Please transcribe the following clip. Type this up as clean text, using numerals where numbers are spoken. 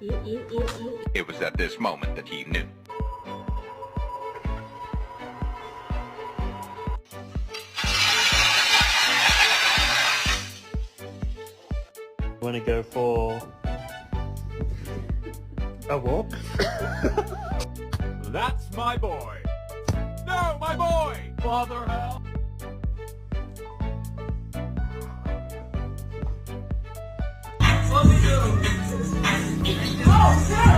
It was at this moment that he knew. Want to go for a walk? That's my boy. No, my boy! Father hell. Oh, shit!